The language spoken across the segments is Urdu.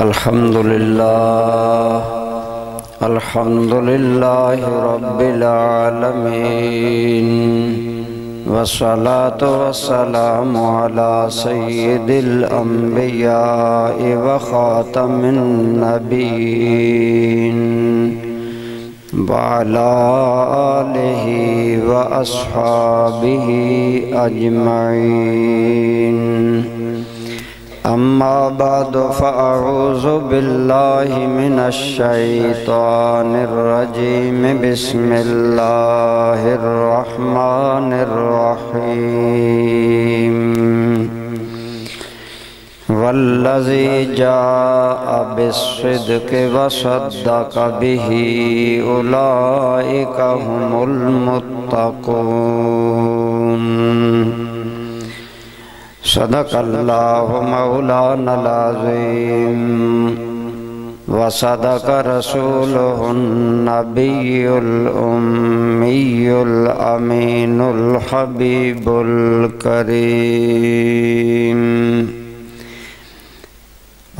الحمدللہ رب العالمین والصلاة والسلام علی سید الانبیاء وخاتم النبیین وعلى آلہ واصحابہ اجمعین اما بعد فاعوذ باللہ من الشیطان الرجیم بسم اللہ الرحمن الرحیم والذی جاء بالصدق وصدق به اولئک هم المتقون صدق اللہ مولانا العظیم وصدق رسولہ النبی الأمی الأمین الحبیب الکریم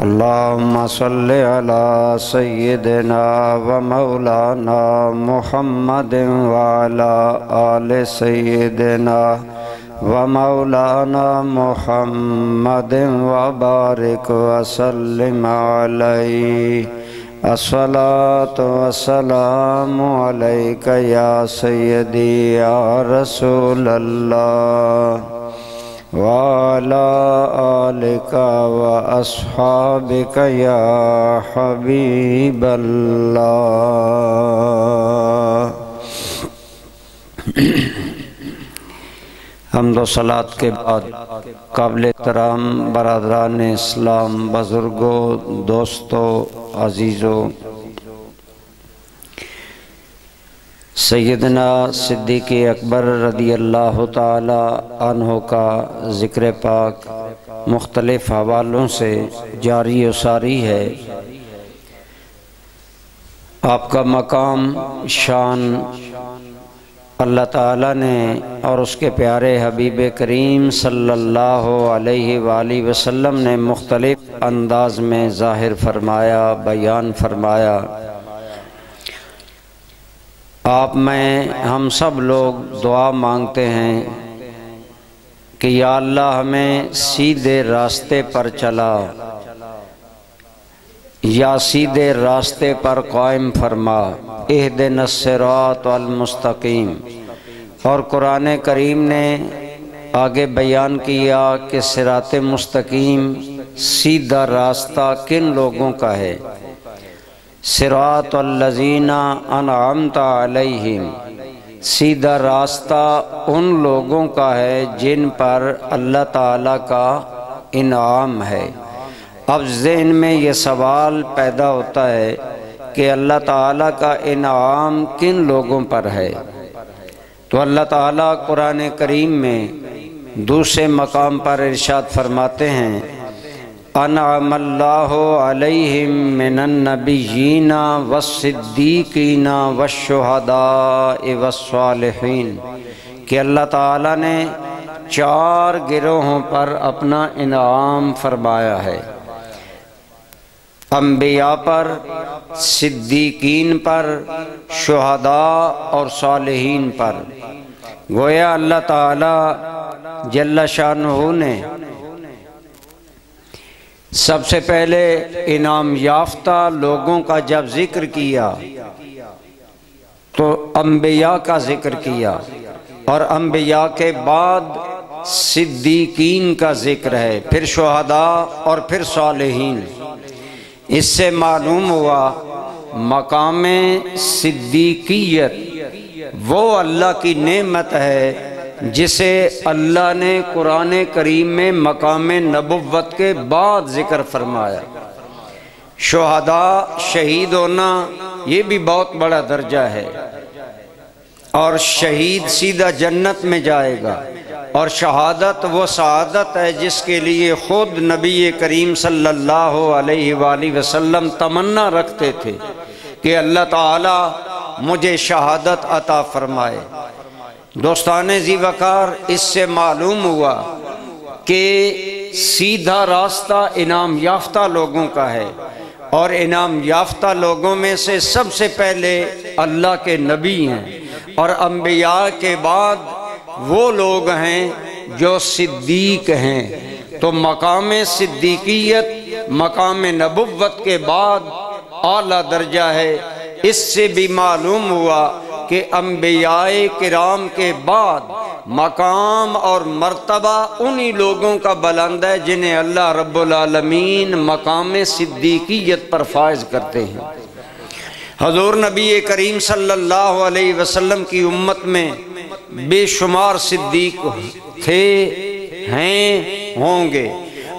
اللہم صل علی سیدنا و مولانا محمد وعلی آل سیدنا ومولانا محمد وبارک وسلم علیہ الصلاة والسلام علیک یا سیدی یا رسول اللہ وعلی آلک واصحابک یا حبیب اللہ۔ حمد و صلاة کے بعد قابل احترام برادران اسلام، بزرگوں، دوستوں، عزیزوں، سیدنا صدیق اکبر رضی اللہ تعالی عنہ کا ذکر پاک مختلف حوالوں سے جاری و ساری ہے۔ آپ کا مقام، شان اللہ تعالیٰ نے اور اس کے پیارے حبیب کریم صلی اللہ علیہ وآلہ وسلم نے مختلف انداز میں ظاہر فرمایا، بیان فرمایا۔ آپ میں ہم سب لوگ دعا مانگتے ہیں کہ یا اللہ ہمیں سیدھے راستے پر چلا، یا سیدھے راستے پر قائم فرما، اہدنا الصراط المستقیم۔ اور قرآن کریم نے آگے بیان کیا کہ صراط مستقیم سیدھا راستہ کن لوگوں کا ہے؟ صراط الذین انعمت علیہم، سیدھا راستہ ان لوگوں کا ہے جن پر اللہ تعالیٰ کا انعام ہے۔ اب ذہن میں یہ سوال پیدا ہوتا ہے کہ اللہ تعالیٰ کا انعام کن لوگوں پر ہے؟ تو اللہ تعالیٰ قرآن کریم میں دوسرے مقام پر ارشاد فرماتے ہیں انعم اللہ علیہم من النبیین والصدیقین والشہداء والصالحین، کہ اللہ تعالیٰ نے 4 گروہوں پر اپنا انعام فرمایا ہے، انبیاء پر، صدیقین پر، شہداء اور صالحین پر۔ گویا اللہ تعالیٰ جل شانہ نے سب سے پہلے انعام یافتہ لوگوں کا جب ذکر کیا تو انبیاء کا ذکر کیا، اور انبیاء کے بعد صدیقین کا ذکر ہے، پھر شہداء اور پھر صالحین۔ اس سے معلوم ہوا مقام صدیقیت وہ اللہ کی نعمت ہے جسے اللہ نے قرآن کریم میں مقام نبوت کے بعد ذکر فرمایا۔ شہداء، شہید ہونا، یہ بھی بہت بڑا درجہ ہے، اور شہید سیدھا جنت میں جائے گا، اور شہادت وہ سعادت ہے جس کے لیے خود نبی کریم صلی اللہ علیہ وآلہ وسلم تمنا رکھتے تھے کہ اللہ تعالیٰ مجھے شہادت عطا فرمائے۔ دوستان ذی وقار، اس سے معلوم ہوا کہ سیدھا راستہ انعام یافتہ لوگوں کا ہے، اور انعام یافتہ لوگوں میں سب سے پہلے اللہ کے نبی ہیں، اور انبیاء کے بعد وہ لوگ ہیں جو صدیق ہیں۔ تو مقام صدیقیت مقام نبوت کے بعد اعلیٰ درجہ ہے۔ اس سے بھی معلوم ہوا کہ انبیاء کرام کے بعد مقام اور مرتبہ انہی لوگوں کا بلند ہے جنہیں اللہ رب العالمین مقام صدیقیت پر فائز کرتے ہیں۔ حضور نبی کریم صلی اللہ علیہ وسلم کی امت میں بے شمار صدیق تھے، ہیں، ہوں گے،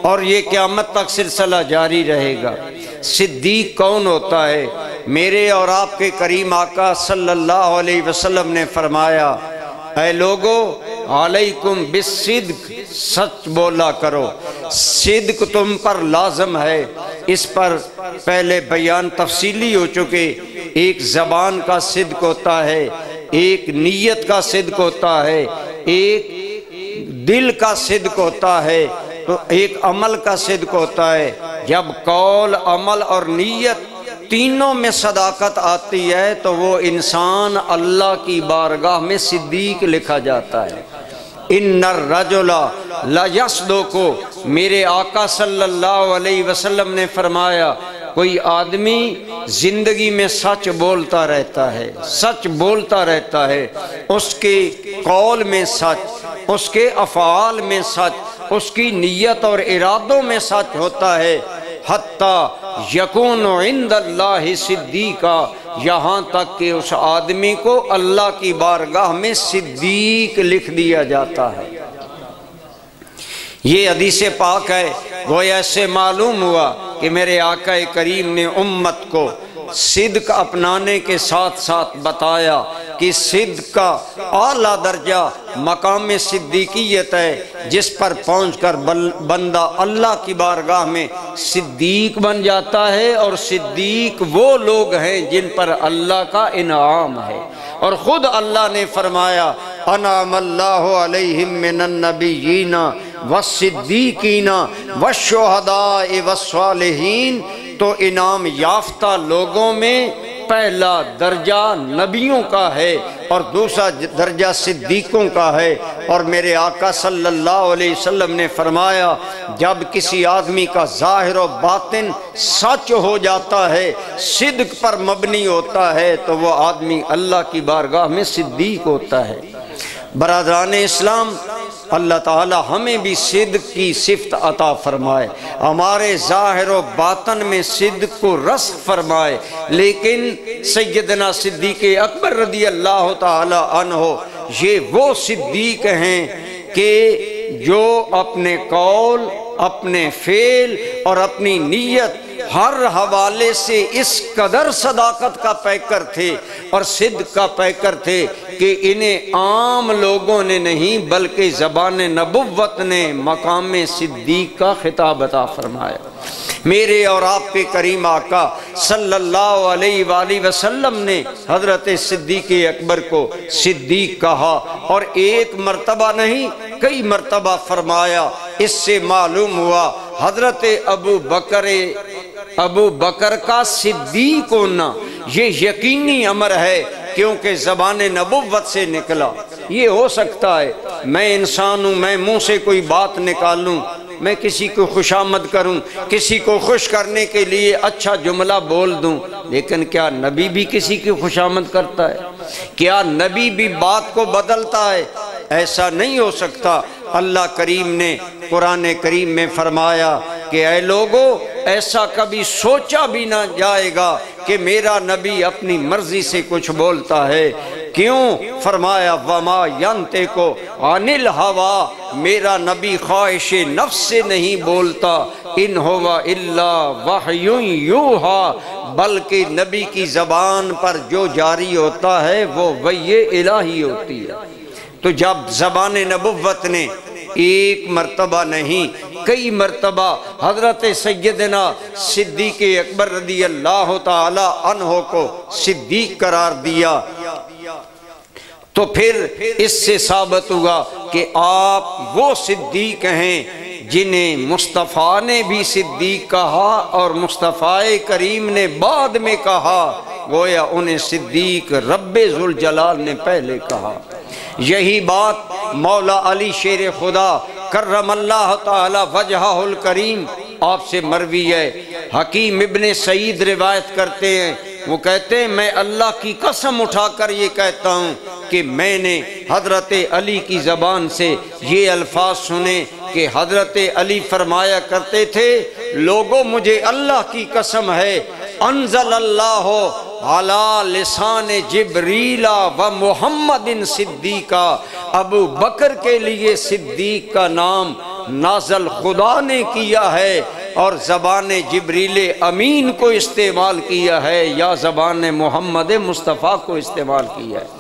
اور یہ قیامت تک سلسلہ جاری رہے گا۔ صدیق کون ہوتا ہے؟ میرے اور آپ کے کریم آقا صلی اللہ علیہ وسلم نے فرمایا، اے لوگو علیکم بالصدق، سچ بولا کرو، صدق تم پر لازم ہے۔ اس پر پہلے بیان تفصیلی ہو چکے۔ ایک زبان کا صدق ہوتا ہے، ایک نیت کا صدق ہوتا ہے، ایک دل کا صدق ہوتا ہے، تو ایک عمل کا صدق ہوتا ہے۔ جب قول، عمل اور نیت تینوں میں صداقت آتی ہے تو وہ انسان اللہ کی بارگاہ میں صدیق لکھا جاتا ہے۔ ان الرجل لیصدق، میرے آقا صلی اللہ علیہ وسلم نے فرمایا، کوئی آدمی زندگی میں سچ بولتا رہتا ہے، سچ بولتا رہتا ہے، اس کے قول میں سچ، اس کے افعال میں سچ، اس کی نیت اور ارادوں میں سچ ہوتا ہے، حتیٰ یکون عند اللہ صدیقا، یہاں تک کہ اس آدمی کو اللہ کی بارگاہ میں صدیق لکھ دیا جاتا ہے۔ یہ حدیث پاک ہے۔ گویا اس سے معلوم ہوا کہ میرے آقا کریم نے امت کو صدق اپنانے کے ساتھ ساتھ بتایا کہ صدق کا اعلیٰ درجہ مقام صدیقیت ہے، جس پر پہنچ کر بندہ اللہ کی بارگاہ میں صدیق بن جاتا ہے، اور صدیق وہ لوگ ہیں جن پر اللہ کا انعام ہے۔ اور خود اللہ نے فرمایا، انعم اللہ علیہم من النبیین والصدیقین والشہداء والصالحین۔ تو انعام یافتہ لوگوں میں پہلا درجہ نبیوں کا ہے اور دوسرا درجہ صدیقوں کا ہے۔ اور میرے آقا صلی اللہ علیہ وسلم نے فرمایا، جب کسی آدمی کا ظاہر و باطن سچ ہو جاتا ہے، صدق پر مبنی ہوتا ہے، تو وہ آدمی اللہ کی بارگاہ میں صدیق ہوتا ہے۔ برادران اسلام، اللہ تعالی ہمیں بھی صدق کی صفت عطا فرمائے، ہمارے ظاہر و باطن میں صدق کو رسخ فرمائے۔ لیکن سیدنا صدیق اکبر رضی اللہ تعالی عنہ یہ وہ صدیق ہیں کہ جو اپنے قول، اپنے فعل اور اپنی نیت ہر حوالے سے اس قدر صداقت کا پیکر تھے اور صدق کا پیکر تھے کہ انہیں عام لوگوں نے نہیں بلکہ زبان نبوت نے مقام صدیق کا خطاب عطا فرمایا۔ میرے اور آپ کے کریم آقا صلی اللہ علیہ وآلہ وسلم نے حضرت صدیق اکبر کو صدیق کہا، اور ایک مرتبہ نہیں کئی مرتبہ فرمایا۔ اس سے معلوم ہوا حضرت ابو بکر کا صدیق ہونا یہ یقینی امر ہے، کیونکہ زبان نبوت سے نکلا۔ یہ ہو سکتا ہے میں انسان ہوں، میں منہ سے کوئی بات نکالوں، میں کسی کو خوشامد کروں، کسی کو خوش کرنے کے لیے اچھا جملہ بول دوں، لیکن کیا نبی بھی کسی کی خوشامد کرتا ہے؟ کیا نبی بھی بات کو بدلتا ہے؟ ایسا نہیں ہو سکتا۔ اللہ کریم نے قرآن کریم میں فرمایا کہ اے لوگو، ایسا کبھی سوچا بھی نہ جائے گا کہ میرا نبی اپنی مرضی سے کچھ بولتا ہے۔ کیوں؟ فرمایا وما ینطق عن الہویٰ، میرا نبی خواہش نفس سے نہیں بولتا، ان ہوا الا وحی یوحیٰ، بلکہ نبی کی زبان پر جو جاری ہوتا ہے وہ وحی الہی ہوتی ہے۔ تو جب زبان نبوت نے ایک مرتبہ نہیں کئی مرتبہ حضرت سیدنا صدیق اکبر رضی اللہ تعالی عنہ کو صدیق قرار دیا، تو پھر اس سے ثابت ہوا کہ آپ وہ صدیق ہیں جنہیں مصطفیٰ نے بھی صدیق کہا اور مصطفیٰ کریم نے بعد میں کہا، گویا انہیں صدیق رب ذوالجلال نے پہلے کہا۔ یہی بات مولا علی شیر خدا کرم اللہ تعالی وجہہ الکریم آپ سے مروی ہے۔ حکیم ابن سعید روایت کرتے ہیں، وہ کہتے ہیں میں اللہ کی قسم اٹھا کر یہ کہتا ہوں کہ میں نے حضرت علی کی زبان سے یہ الفاظ سنے کہ حضرت علی فرمایا کرتے تھے، لوگوں مجھے اللہ کی قسم ہے، انزل اللہ علی لسان جبریل و محمد صدیقہ، ابو بکر کے لیے صدیق کا نام نازل خدا نے کیا ہے اور زبان جبریل امین کو استعمال کیا ہے یا زبان محمد مصطفیٰ کو استعمال کیا ہے۔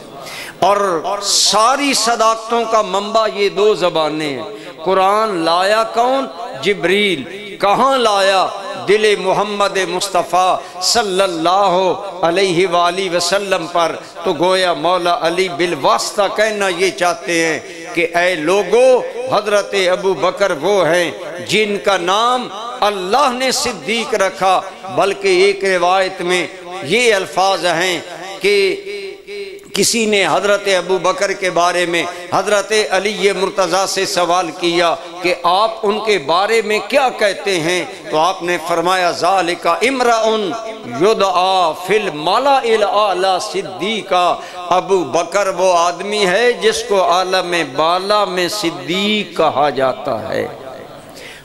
اور ساری صداقتوں کا منبع یہ دو زبانیں ہیں۔ قرآن لایا کون؟ جبریل۔ کہاں لایا؟ دل محمد مصطفیٰ صلی اللہ علیہ وآلہ وسلم پر۔ تو گویا مولا علی بالواسطہ کہنا یہ چاہتے ہیں کہ اے لوگو، حضرت ابو بکر وہ ہیں جن کا نام اللہ نے صدیق رکھا، بلکہ ایک روایت میں یہ الفاظ ہیں کہ کسی نے حضرت ابو بکر کے بارے میں حضرت علی مرتضیٰ سے سوال کیا کہ آپ ان کے بارے میں کیا کہتے ہیں؟ تو آپ نے فرمایا ذالک امرؤ یدعا فی الملأ الاعلی صدیقا، ابو بکر وہ آدمی ہے جس کو عالم بالا میں صدیق کہا جاتا ہے۔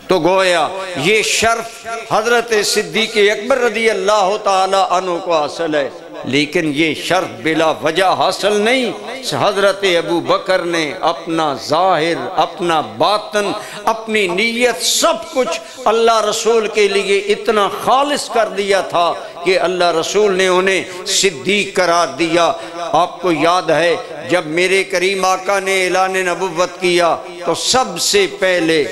تو گویا یہ شرف حضرت صدیق اکبر رضی اللہ تعالی عنہ کو حاصل ہے، لیکن یہ شرف بلا وجہ حاصل نہیں۔ حضرت ابو بکر نے اپنا ظاہر، اپنا باطن، اپنی نیت سب کچھ اللہ رسول کے لیے اتنا خالص کر دیا تھا کہ اللہ رسول نے انہیں صدیق قرار دیا۔ آپ کو یاد ہے جب میرے کریم آقا نے اعلان نبوت کیا تو سب سے پہلے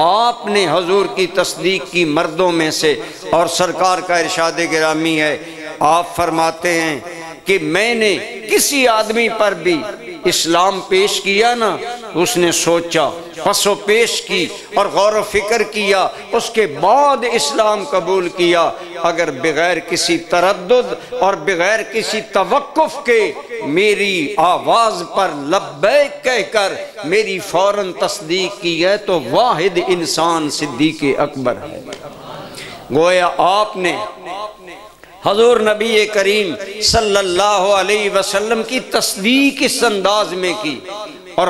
آپ نے حضور کی تصدیق کی مردوں میں سے، اور سرکار کا ارشاد گرامی ہے، آپ فرماتے ہیں کہ میں نے کسی آدمی پر بھی اسلام پیش کیا نا، اس نے سوچا، پس و پیش کی اور غور و فکر کیا، اس کے بعد اسلام قبول کیا، اگر بغیر کسی تردد اور بغیر کسی توقف کے میری آواز پر لبیک کہہ کر میری فوراً تصدیق کی ہے تو واحد انسان صدیق اکبر ہے۔ گویا آپ نے حضور نبی کریم صلی اللہ علیہ وسلم کی تصدیق اس انداز میں کی، اور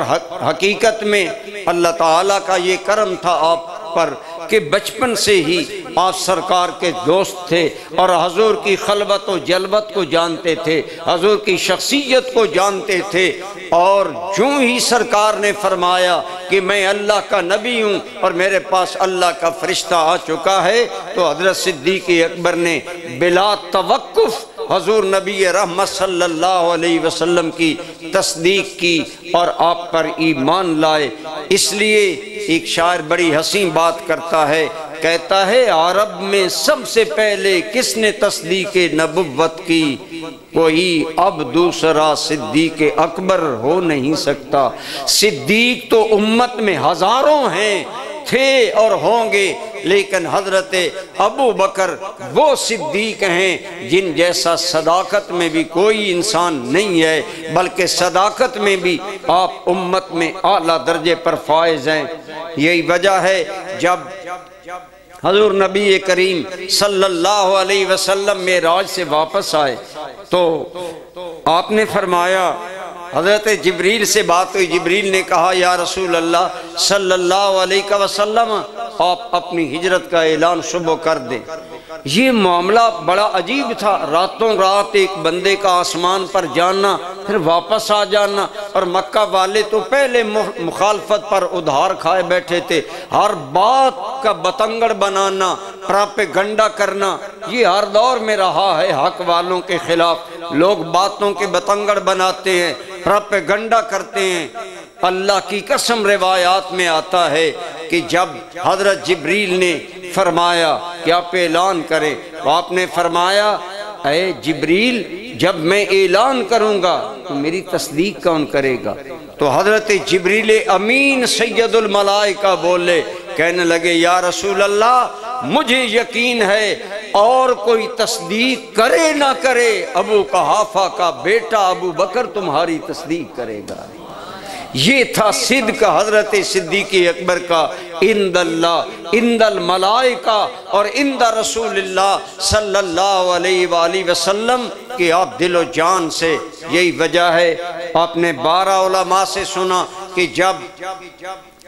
حقیقت میں اللہ تعالیٰ کا یہ کرم تھا آپ پر کہ بچپن سے ہی آپ سرکار کے دوست تھے اور حضور کی خلوت و جلوت کو جانتے تھے، حضور کی شخصیت کو جانتے تھے، اور جو ہی سرکار نے فرمایا کہ میں اللہ کا نبی ہوں اور میرے پاس اللہ کا فرشتہ آ چکا ہے، تو حضرت صدیق اکبر نے بلا توقف حضور نبی رحمت صلی اللہ علیہ وسلم کی تصدیق کی اور آپ پر ایمان لائے۔ اس لیے ایک شاعر بڑی حسین بات کرتا ہے، کہتا ہے عرب میں سب سے پہلے کس نے تصدیق نبوت کی، کوئی اب دوسرا صدیق اکبر ہو نہیں سکتا۔ صدیق تو امت میں ہزاروں ہیں، تھے اور ہوں گے، لیکن حضرت ابو بکر وہ صدیق ہیں جن جیسا صداقت میں بھی کوئی انسان نہیں ہے، بلکہ صداقت میں بھی آپ امت میں اعلیٰ درجے پر فائز ہیں۔ یہی وجہ ہے جب حضور نبی کریم صلی اللہ علیہ وسلم معراج سے واپس آئے تو آپ نے فرمایا، حضرت جبریل سے بات ہوئی، جبریل نے کہا یا رسول اللہ صلی اللہ علیہ وسلم آپ اپنی ہجرت کا اعلان صبح کر دیں۔ یہ معاملہ بڑا عجیب تھا، راتوں رات ایک بندے کا آسمان پر جانا پھر واپس آ جانا، اور مکہ والے تو پہلے مخالفت پر ادھار کھائے بیٹھے تھے، ہر بات کا بتنگڑ بنانا، پراپیگنڈا کرنا، یہ ہر دور میں رہا ہے۔ حق والوں کے خلاف لوگ باتوں کے بتنگڑ بناتے ہیں، پراپیگنڈا کرتے ہیں۔ اللہ کی قسم روایات میں آتا ہے کہ جب حضرت جبریل نے فرمایا کہ آپ اعلان کریں، تو آپ نے فرمایا اے جبریل جب میں اعلان کروں گا تو میری تصدیق کون کرے گا؟ تو حضرت جبریل امین سید الملائکہ بولے کہنے لگے یا رسول اللہ مجھے یقین ہے اور کوئی تصدیق کرے نہ کرے ابو قحافہ کا بیٹا ابو بکر تمہاری تصدیق کرے گا۔ یہ تھا صدق حضرت صدیق اکبر کا عند اللہ عند الملائکہ اور عند رسول اللہ صلی اللہ علیہ وآلہ وسلم کہ آپ دل و جان سے، یہی وجہ ہے آپ نے 12 علماء سے سنا کہ جب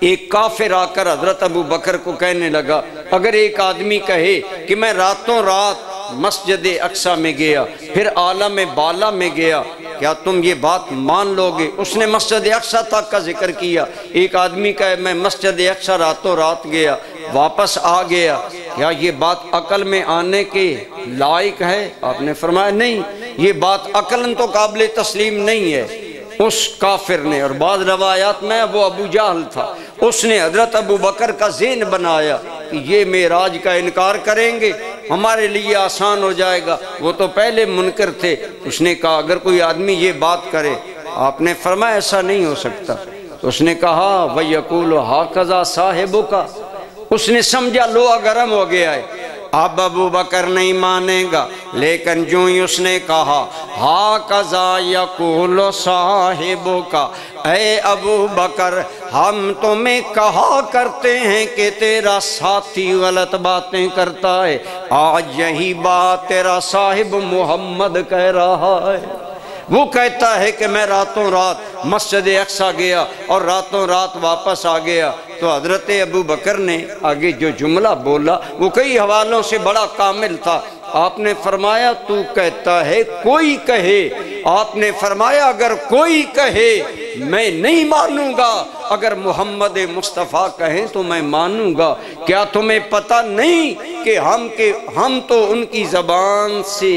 ایک کافر آ کر حضرت ابو بکر کو کہنے لگا، اگر ایک آدمی کہے کہ میں راتوں رات مسجد اقصیٰ میں گیا پھر عالم بالا میں گیا، کیا تم یہ بات مان لو گے؟ اس نے مسجد اقصیٰ تک کا ذکر کیا۔ ایک آدمی کہے میں مسجد اقصیٰ راتوں رات گیا واپس آ گیا، کیا یہ بات عقل میں آنے کے لائق ہے؟ آپ نے فرمایا نہیں، یہ بات عقلاً تو قابل تسلیم نہیں ہے۔ اس کافر نے، اور بعض روایات میں وہ ابو جہل تھا، اس نے حضرت ابو بکر کا ذہن بنایا کہ یہ معراج کا انکار کریں گے ہمارے لیے آسان ہو جائے گا، وہ تو پہلے منکر تھے۔ اس نے کہا اگر کوئی آدمی یہ بات کرے، آپ نے فرمایا ایسا نہیں ہو سکتا، تو اس نے کہا وَيَقُولُ هَكَذَا صَاحِبُكَ، اس نے سمجھا لوہا گرم ہو گیا ہے، اب ابو بکر نہیں مانے گا، لیکن جو ہی اس نے کہا ہَكَذَا يَقُولُ صَاحِبُكَ، اے ابو بکر ہم تمہیں کہا کرتے ہیں کہ تیرا ساتھی غلط باتیں کرتا ہے، آج یہی بات تیرا صاحب محمد کہہ رہا ہے۔ وہ کہتا ہے کہ میں راتوں رات مسجد اقصیٰ گیا اور راتوں رات واپس آ گیا۔ تو حضرت ابو بکر نے آگے جو جملہ بولا وہ کئی حوالوں سے بڑا کامل تھا۔ آپ نے فرمایا تو کہتا ہے کوئی کہے، آپ نے فرمایا اگر کوئی کہے میں نہیں مانوں گا، اگر محمد مصطفیٰ کہیں تو میں مانوں گا۔ کیا تمہیں پتہ نہیں کہ ہم تو ان کی زبان سے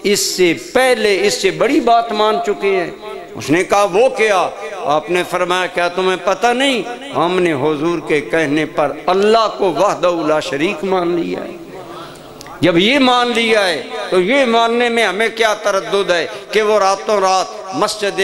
اس سے پہلے اس سے بڑی بات مان چکے ہیں؟ اس نے کہا وہ کیا؟ آپ نے فرمایا کیا تمہیں پتہ نہیں ہم نے حضور کے کہنے پر اللہ کو وحدہ لا شریک مان لیا ہے۔ جب یہ مان لیا ہے تو یہ ماننے میں ہمیں کیا تردد ہے کہ وہ راتوں رات مسجد،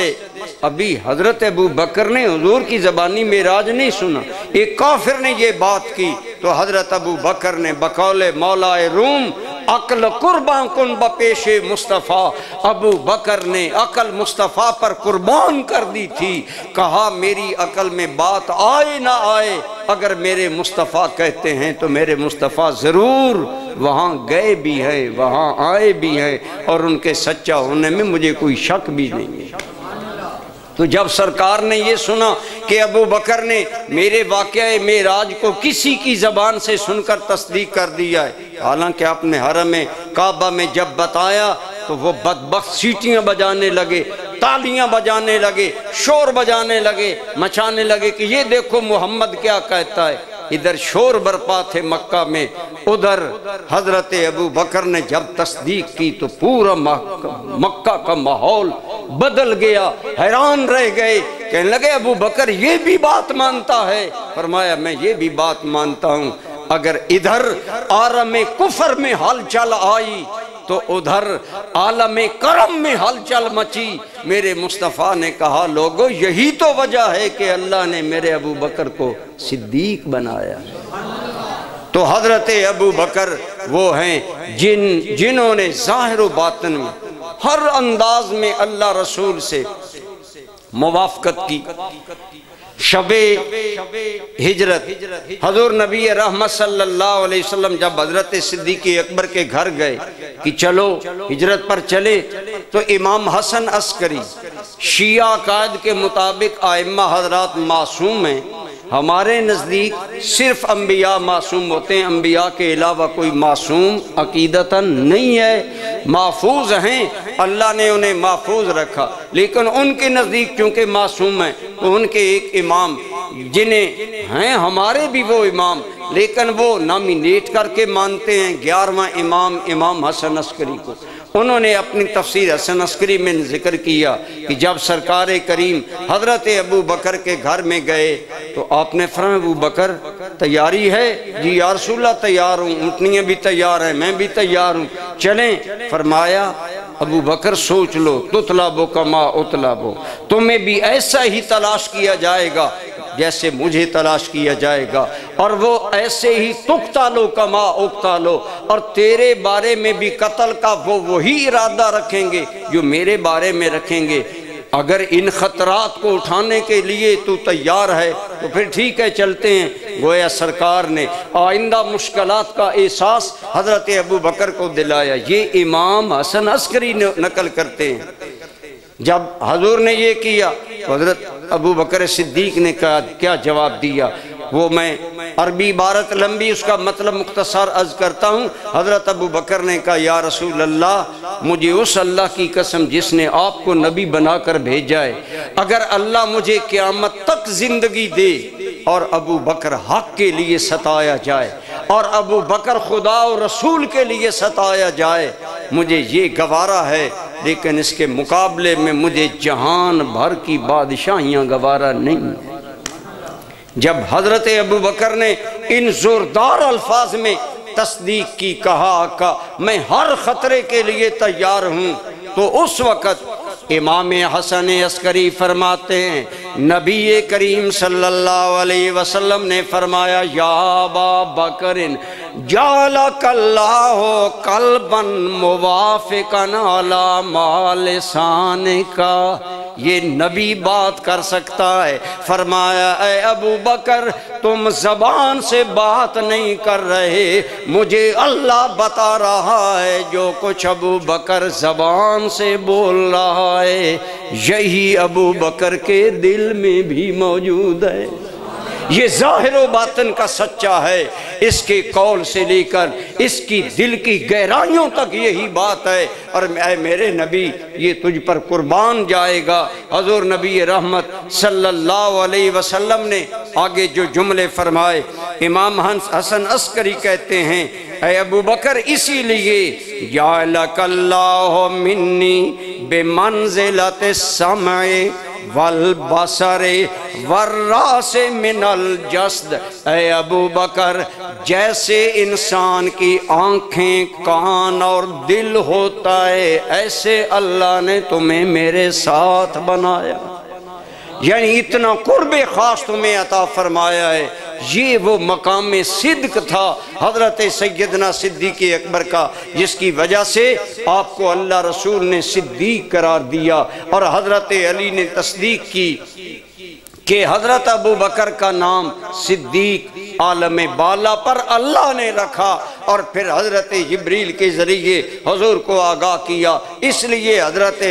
ابھی حضرت ابو بکر نے حضور کی زبانی معراج نہیں سنا، ایک کافر نے یہ بات کی تو حضرت ابو بکر نے بقول مولا روم عقل قربان کن بپیش مصطفیٰ، ابو بکر نے عقل مصطفیٰ پر قربان کر دی تھی، کہا میری عقل میں بات آئے نہ آئے، اگر میرے مصطفیٰ کہتے ہیں تو میرے مصطفیٰ ضرور وہاں گئے بھی ہیں وہاں آئے بھی ہیں، اور ان کے سچا ہونے میں مجھے کوئی شک بھی نہیں ہے۔ تو جب سرکار نے یہ سنا کہ ابو بکر نے میرے واقعہ معراج کو کسی کی زبان سے سن کر تصدیق کر دیا ہے، حالانکہ آپ نے حرم کعبہ میں جب بتایا تو وہ بدبخت سیٹیاں بجانے لگے، تالیاں بجانے لگے، شور بجانے لگے، مچانے لگے کہ یہ دیکھو محمد کیا کہتا ہے۔ ادھر شور برپا تھے مکہ میں، ادھر حضرت ابو بکر نے جب تصدیق کی تو پورا مکہ کا ماحول بدل گیا، حیران رہ گئے، کہنے لگے ابو بکر یہ بھی بات مانتا ہے؟ فرمایا میں یہ بھی بات مانتا ہوں، اگر ادھر عالم کفر میں ہلچل آئی تو ادھر عالم کرم میں ہلچل مچی۔ میرے مصطفیٰ نے کہا لوگو یہی تو وجہ ہے کہ اللہ نے میرے ابو بکر کو صدیق بنایا ہے۔ تو حضرت ابو بکر وہ ہیں جنہوں نے ظاہر و باطن میں ہر انداز میں اللہ رسول سے موافقت کی۔ شب ہجرت حضور نبی رحمت صلی اللہ علیہ وسلم جب حضرت صدیق اکبر کے گھر گئے کہ چلو ہجرت پر چلے، تو امام حسن عسکری شیعہ عقائد کے مطابق ائمہ حضرات معصوم ہیں، ہمارے نزدیک صرف انبیاء معصوم ہوتے ہیں، انبیاء کے علاوہ کوئی معصوم عقیدتاً نہیں ہے، محفوظ ہیں، اللہ نے انہیں محفوظ رکھا، لیکن ان کے نزدیک چونکہ معصوم ہیں تو ان کے ایک امام جنہیں ہیں ہمارے بھی وہ امام، لیکن وہ نامینیٹ کر کے مانتے ہیں 11واں امام امام حسن عسکری کو۔ انہوں نے اپنی تفسیر حسن عسکری میں ذکر کیا کہ جب سرکار کریم حضرت ابو بکر کے گھر میں گئے تو آپ نے فرمایا ابو بکر تیاری ہے؟ جی یا رسول اللہ تیار ہوں، اونٹنیاں بھی تیار ہیں، میں بھی تیار ہوں، چلیں۔ فرمایا ابو بکر سوچ لو، تطلبو کما اطلبو، تمہیں بھی ایسا ہی تلاش کیا جائے گا جیسے مجھے تلاش کیا جائے گا، اور وہ ایسے ہی تقتلوا کما اقتلوا، اور تیرے بارے میں بھی قتل کا وہ وہی ارادہ رکھیں گے جو میرے بارے میں رکھیں گے۔ اگر ان خطرات کو اٹھانے کے لیے تو تیار ہے تو پھر ٹھیک ہے، چلتے ہیں۔ گویا سرکار نے آئندہ مشکلات کا احساس حضرت ابو بکر کو دلایا۔ یہ امام حسن عسکری نقل کرتے ہیں، جب حضور نے یہ کیا تو حضرت ابو بکر صدیق نے کیا جواب دیا، وہ میں عربی عبارت لمبی، اس کا مطلب مختصر عرض کرتا ہوں۔ حضرت ابو بکر نے کہا یا رسول اللہ، مجھے اس اللہ کی قسم جس نے آپ کو نبی بنا کر بھیجا ہے، اگر اللہ مجھے قیامت تک زندگی دے اور ابو بکر حق کے لیے ستایا جائے اور ابو بکر خدا و رسول کے لیے ستایا جائے، مجھے یہ گوارا ہے، لیکن اس کے مقابلے میں مجھے جہان بھر کی بادشاہیاں گوارا نہیں۔ جب حضرت ابو بکر نے ان زوردار الفاظ میں تصدیق کی، کہا آقا میں ہر خطرے کے لیے تیار ہوں، تو اس وقت امام حسن عسکری فرماتے ہیں نبی کریم صلی اللہ علیہ وسلم نے فرمایا یا ابا بکر جعلک اللہ قلبا موافقا علی ما لسانک، یہ نبی بات کر سکتا ہے۔ فرمایا اے ابو بکر تم زبان سے بات نہیں کر رہے، مجھے اللہ بتا رہا ہے جو کچھ ابو بکر زبان سے بول رہا ہے یہی ابو بکر کے دل میں بھی موجود ہے۔ یہ ظاہر و باطن کا سچا ہے، اس کے قول سے لے کر اس کی دل کی گہرائیوں تک یہی بات ہے۔ اور اے میرے نبی یہ تجھ پر قربان جائے گا۔ حضور نبی رحمت صلی اللہ علیہ وسلم نے آگے جو جملے فرمائے، امام حسن عسکری کہتے ہیں اے ابو بکر اسی لیے جعلک اللہ منی بمنزلت السمع والبصر والراس من الجسد، اے ابو بکر جیسے انسان کی آنکھیں، کان اور دل ہوتا ہے، ایسے اللہ نے تمہیں میرے ساتھ بنایا، یعنی اتنا قرب خاص تمہیں عطا فرمایا ہے۔ یہ وہ مقام صدق تھا حضرت سیدنا صدیق اکبر کا، جس کی وجہ سے آپ کو اللہ رسول نے صدیق قرار دیا، اور حضرت علی نے تصدیق کی کہ حضرت ابو بکر کا نام صدیق عالم بالا پر اللہ نے رکھا، اور پھر حضرت جبریل کے ذریعے حضور کو آگاہ کیا۔ اس لیے حضرت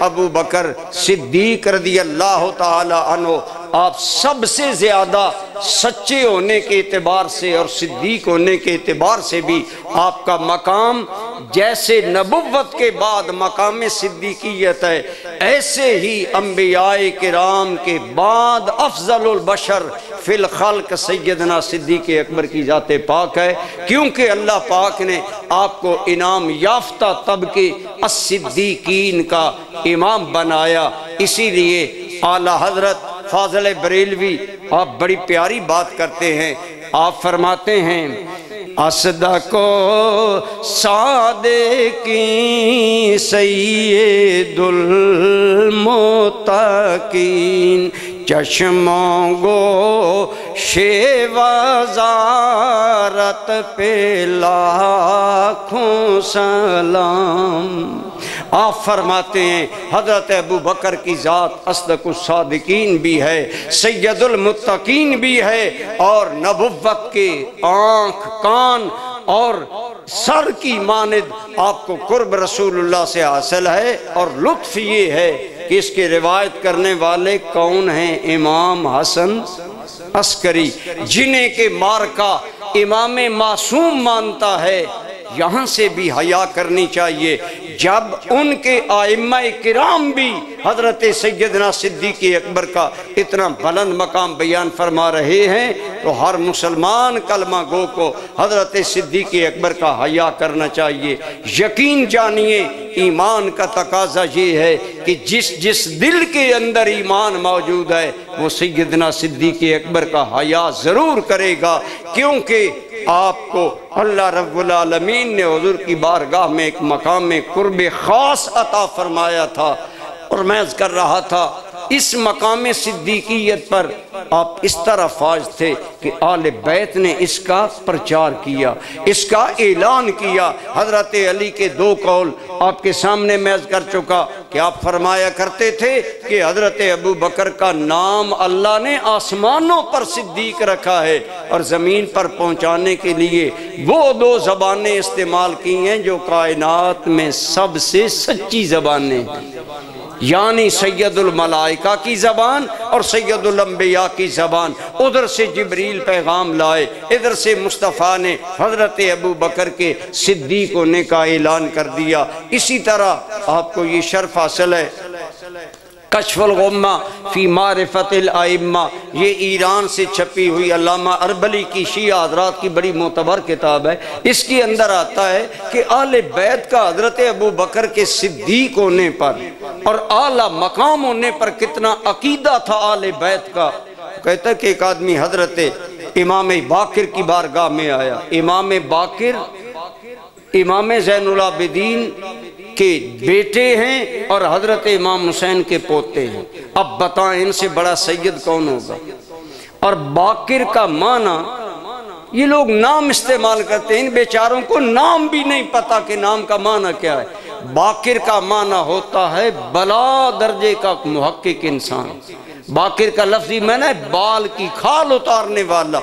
ابو بکر صدیق رضی اللہ تعالی عنہ آپ سب سے زیادہ سچے ہونے کے اعتبار سے اور صدیق ہونے کے اعتبار سے بھی آپ کا مقام جیسے نبوت کے بعد مقام صدیقیت ہے، ایسے ہی انبیاء کرام کے بعد افضل البشر فی الخلق سیدنا صدیق اکبر کی ذات پاک ہے، کیونکہ اللہ پاک نے آپ کو انعام یافتہ طبقے الصدیقین کا امام بنایا۔ اسی لیے اعلیٰ حضرت فاضل بریلوی آپ بڑی پیاری بات کرتے ہیں، آپ فرماتے ہیں اصدق و صادقین سید المتقین چشموں گو وزارت پہ لاکھوں سلام۔ آپ فرماتے ہیں حضرت ابو بکر کی ذات اصدق الصادقین بھی ہے، سید المتقین بھی ہے، اور نبوت کے آنکھ، کان اور سر کی مانند آپ کو قرب رسول اللہ سے حاصل ہے۔ اور لطف یہ ہے کہ اس کے روایت کرنے والے کون ہیں؟ امام حسن عسکری، جنہیں کہ مارکہ امام معصوم مانتا ہے۔ یہاں سے بھی حیا کرنی چاہیے، جب ان کے ائمہ کرام بھی حضرت سیدنا صدیق اکبر کا اتنا بلند مقام بیان فرما رہے ہیں، تو ہر مسلمان کلمہ گو کو حضرت صدیق اکبر کا حیا کرنا چاہیے۔ یقین جانیے ایمان کا تقاضا یہ ہے کہ جس دل کے اندر ایمان موجود ہے وہ سیدنا صدیق اکبر کا حیا ضرور کرے گا، کیونکہ آپ کو اللہ رب العالمین نے حضور کی بارگاہ میں ایک مقام میں قرب خاص عطا فرمایا تھا۔ اور میں عرض کر رہا تھا اس مقام صدیقیت پر آپ اس طرح فائز تھے کہ آل بیت نے اس کا پرچار کیا، اس کا اعلان کیا۔ حضرت علی کے دو قول آپ کے سامنے میں عرض کر چکا کہ آپ فرمایا کرتے تھے کہ حضرت ابو بکر کا نام اللہ نے آسمانوں پر صدیق رکھا ہے، اور زمین پر پہنچانے کے لیے وہ دو زبانیں استعمال کی ہیں جو کائنات میں سب سے سچی زبانیں ہیں، یعنی سید الملائکہ کی زبان اور سید الانبیاء کی زبان۔ ادھر سے جبریل پیغام لائے، ادھر سے مصطفیٰ نے حضرت ابو بکر کے صدیق ہونے کا اعلان کر دیا۔ اسی طرح آپ کو یہ شرف حاصل ہے، کشف الغمہ فی معرفت الائمہ، یہ ایران سے چھپی ہوئی علامہ اربلی کی شیعہ حضرات کی بڑی معتبر کتاب ہے۔ اس کے اندر آتا ہے کہ آل بیت کا حضرت ابو بکر کے صدیق ہونے پر اور اعلیٰ مقام ہونے پر کتنا عقیدہ تھا آل بیت کا۔ کہتا ہے کہ ایک آدمی حضرت امام باقر کی بارگاہ میں آیا۔ امام باقر امام زین العابدین کے بیٹے ہیں اور حضرت امام حسین کے پوتے ہیں۔ اب بتائیں ان سے بڑا سید کون ہوگا؟ اور باقر کا معنی، یہ لوگ نام استعمال کرتے ہیں، ان بیچاروں کو نام بھی نہیں پتا کہ نام کا معنی کیا ہے۔ باقر کا معنی ہوتا ہے بلا درجے کا محقق انسان۔ باقر کا لفظی معنی ہے بال کی کھال اتارنے والا،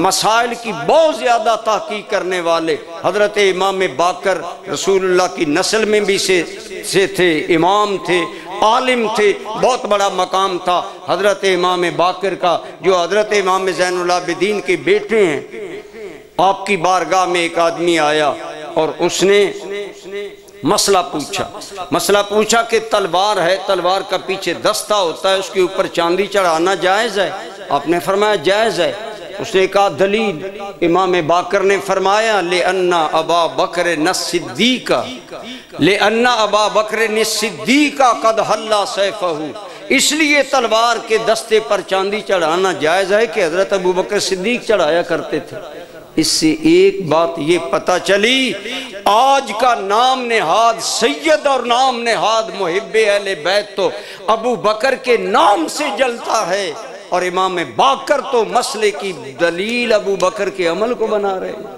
مسائل کی بہت زیادہ تحقیق کرنے والے۔ حضرت امام باقر رسول اللہ کی نسل میں بھی سے تھے، امام تھے، عالم تھے، بہت بڑا مقام تھا حضرت امام باقر کا، جو حضرت امام زین العابدین کے بیٹے ہیں۔ آپ کی بارگاہ میں ایک آدمی آیا اور اس نے مسئلہ پوچھا کہ تلوار ہے، تلوار کا پیچھے دستہ ہوتا ہے، اس کے اوپر چاندی چڑھانا جائز ہے؟ آپ نے فرمایا جائز ہے۔ اس نے کہا دلیل؟ امام باقر نے فرمایا لِأَنَّ أَبَا بَكْرٍ الصِّدِّيقَ لِأَنَّ أَبَا بَكْرٍ الصِّدِّيقَ قَدْ حَلَّ سَيْفَهُ، اس لیے تلوار کے دستے پر چاندی چڑھانا جائز ہے کہ حضرت ابو بکر صدیق چڑھایا کرتے تھے۔ اس سے ایک بات یہ پتہ چلی، آج کا نام نہاد سید اور نام نہاد محب اہل بیت تو ابو بکر کے نام سے جلتا ہے، اور امام باقر تو مسئلے کی دلیل ابو بکر کے عمل کو بنا رہے ہیں۔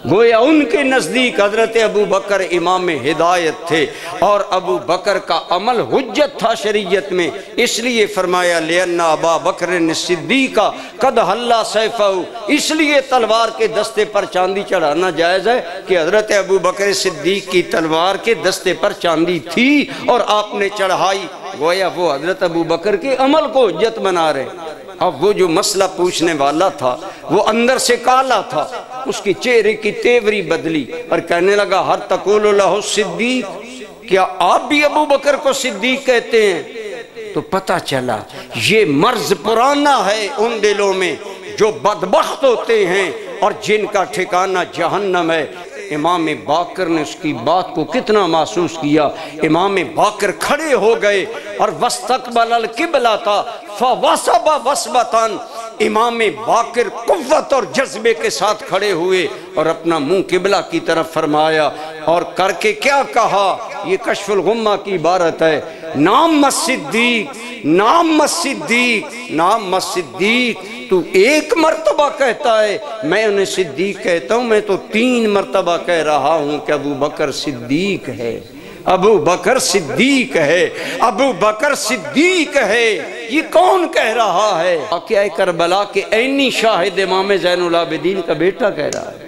گویا ان کے نزدیک حضرت ابو بکر امام ہدایت تھے اور ابو بکر کا عمل حجت تھا شریعت میں، اس لیے فرمایا لِأَنَّ أَبَا بَكْرٍ الصِّدِّيقَ قَدْ حَلَّ سَيْفَهُ، اس لیے تلوار کے دستے پر چاندی چڑھانا جائز ہے کہ حضرت ابو بکر صدیق کی تلوار کے دستے پر چاندی تھی اور آپ نے چڑھائی۔ گویا وہ حضرت ابو بکر کے عمل کو حجت بنا رہے۔ اب وہ جو مسئلہ پوچھنے والا تھا وہ اندر سے کالا تھا، اس کی چہرے کی تیوری بدلی اور کہنے لگا ہر تقول لہ صدیق، کیا آپ بھی ابو بکر کو صدیق کہتے ہیں؟ تو پتہ چلا یہ مرض پرانا ہے ان دلوں میں جو بدبخت ہوتے ہیں اور جن کا ٹھکانہ جہنم ہے۔ امام باقر نے اس کی بات کو کتنا محسوس کیا۔ امام باقر کھڑے ہو گئے اور وَاسْتَقْبَلَ الْقِبْلَةَ فَوَسَبَ وَسْبَةً، امام باقر قوت اور جذبے کے ساتھ کھڑے ہوئے اور اپنا منہ قبلہ کی طرف فرمایا اور کر کے کیا کہا؟ یہ کشف الغمہ کی عبارت ہے، نام الصدیق، نام الصدیق، نام الصدیق۔ تو ایک مرتبہ کہتا ہے میں انہیں صدیق کہتا ہوں، میں تو 3 مرتبہ کہہ رہا ہوں کہ ابو بکر صدیق ہے، ابو بکر صدیق ہے، ابو بکر صدیق ہے۔ یہ کون کہہ رہا ہے؟ واقعہ کربلا کے عینی شاہد امام زین العابدین کا بیٹا کہہ رہا ہے۔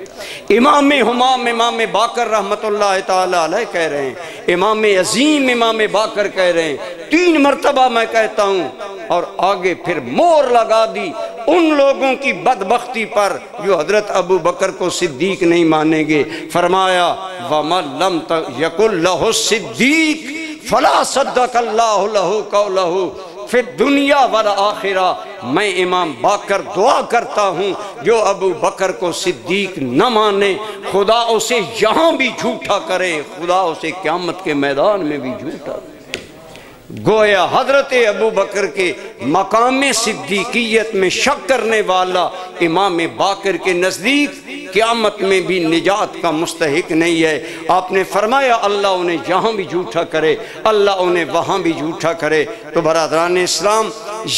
امام ہمام امام باقر رحمت اللہ تعالی علیہ کہہ رہے ہیں، امام عظیم امام باقر کہہ رہے ہیں 3 مرتبہ میں کہتا ہوں، اور آگے پھر مور لگا دی ان لوگوں کی بدبختی پر جو حضرت ابو بکر کو صدیق نہیں مانیں گے۔ فرمایا وَمَن لَمْ يَقُلْ لَهُ الصِّدِّيقُ فَلَا صَدَّقَ اللَّهُ لَهُ قَوْلَهُ فی الدنیا والآخرہ۔ میں امام باقر دعا کرتا ہوں جو ابو بکر کو صدیق نہ مانے، خدا اسے یہاں بھی جھوٹا کرے، خدا اسے قیامت کے میدان میں بھی جھوٹا کرے۔ گویا حضرت ابو بکر کے مقام صدیقیت میں شک کرنے والا امام باقر کے نزدیک قیامت میں بھی نجات کا مستحق نہیں ہے۔ آپ نے فرمایا اللہ انہیں یہاں بھی جھوٹا کرے، اللہ انہیں وہاں بھی جھوٹا کرے۔ تو برادران اسلام،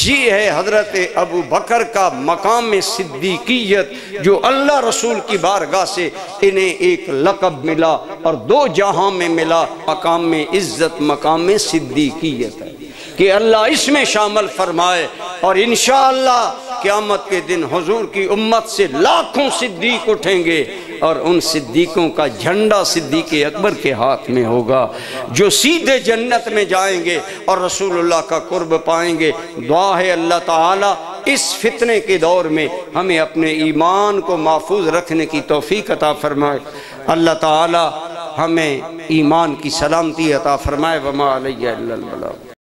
یہ ہے حضرت ابو بکر کا مقام صدیقیت، جو اللہ رسول کی بارگاہ سے انہیں ایک لقب ملا اور دو جہاں میں ملا، مقام عزت، مقام صدیقیت ہے، کہ اللہ اس میں شامل فرمائے۔ اور انشاءاللہ قیامت کے دن حضور کی امت سے لاکھوں صدیق اٹھیں گے، اور ان صدیقوں کا جھنڈا صدیق اکبر کے ہاتھ میں ہوگا، جو سیدھے جنت میں جائیں گے اور رسول اللہ کا قرب پائیں گے۔ دعا ہے اللہ تعالیٰ اس فتنے کے دور میں ہمیں اپنے ایمان کو محفوظ رکھنے کی توفیق عطا فرمائے۔ اللہ تعالیٰ ہمیں ایمان کی سلامتی عطا فرمائے۔ وما علیہ الا البلاغ۔